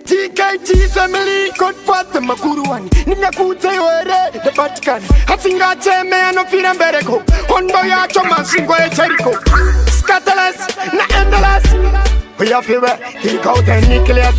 TKT family Godfather makuruani Ninyakuze yore the Vatican Hasinga cheme anofira mbereko Hondo yacho masingo echeriko Scatterless na endless We have here he go the nucleus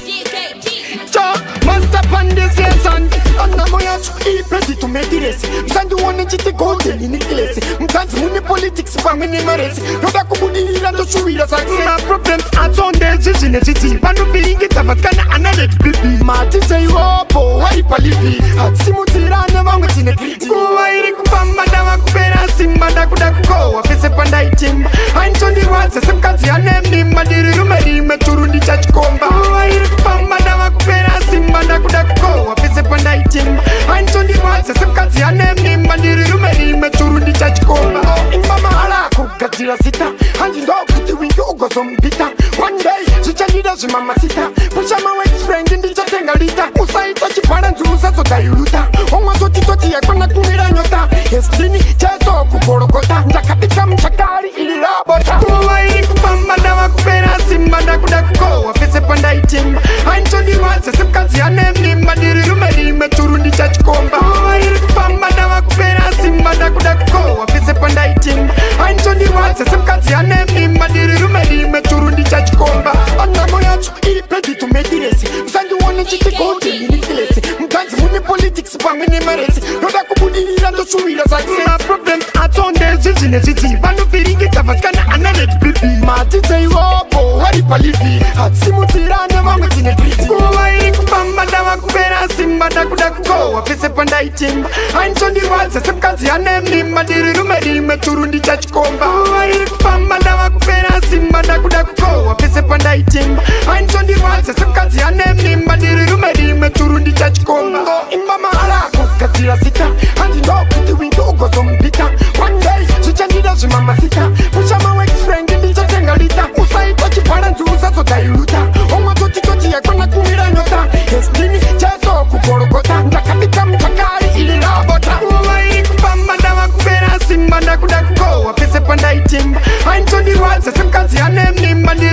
Cha master pan this lesson Anamo yacho ipeti tumediresi Msandu wane chiti golden nucleus Mkanzi muni politics pamini maresi Noda kubudira ndo shuwira saksi My problems are on the zizine ziti Panu bilingi tavatkana analet bibi Mati say hopo wari palipi Hatsimu tirana wangu tine kriti Kuwa iri kupamba dawa kupera simba Dakuda kukowa fese panda itimba Ainchondi waze semkazi anemi Madiri rumeri meturundi chachikomba Kuwa iri kupamba dawa kupera simba Dakuda kukowa fese panda itimba Ainchondi waze semkazi anemi Madiri rumeri meturundi chachikomba Imama hala kugatira sita Hanji ndo kuti wingi ugozo mbita One day, zichalida zimama sita Pusha my ex friend indi chatenga lita Usaita chipara nzuza zoda yuluta Onwa zoti toti ya kwana kumira nyota Estini chezo kukorokota Njakatika mchakari ili rabota Kuwa ili kupamba dawa kupera simba Dakuda kukowa fese panda itimba Ainchodi waze semkazi anemi Madiri rumeri meturundi chachikomba Kuwa ili kupamba dawa kupera simba Dakuda kukowa fese panda itimba Ainchodi waze semkazi anemi Madiri rumeri meturundi chachikomba Anamo yacho ipedi tumediresi Msandu wane chiti kote inikilesi Mkanzi muni politics pamini maresi Noda kubudira ndo shuwira saksi My problems are on the zizine ziti Vanu viringi tavatkana analet bibi Mati say hopo wari palipi Hatsimu tirana wangu tine kriti Kuwa iri kupamba dawa kupera simba Dakuda kukowa fese panda itimba Ainchondi waze semkazi anemi Madiri rumeri meturundi chachikomba Kuwa iri kupamba dawa kupera simba Dakuda kukowa fese panda itimba Ainchondi waze semkazi anemi Madiri rumeri meturundi chachikomba Imama hala kukatira sita Hanji ndo kuti wingi ugozo mbita One day, zichandida zimama sita Pusha my ex friend indi chatenga lita Usaita chipara nzuza zoda yuluta Onwa zoti toti ya kwana kumira nyota Estini chezo kukorokota Njakatika mchakari ili rabota Kuwa ili kupamba dawa kupera simba Dakuda kukowa fese panda itimba Ainchondi waze semkazi anemi Madiri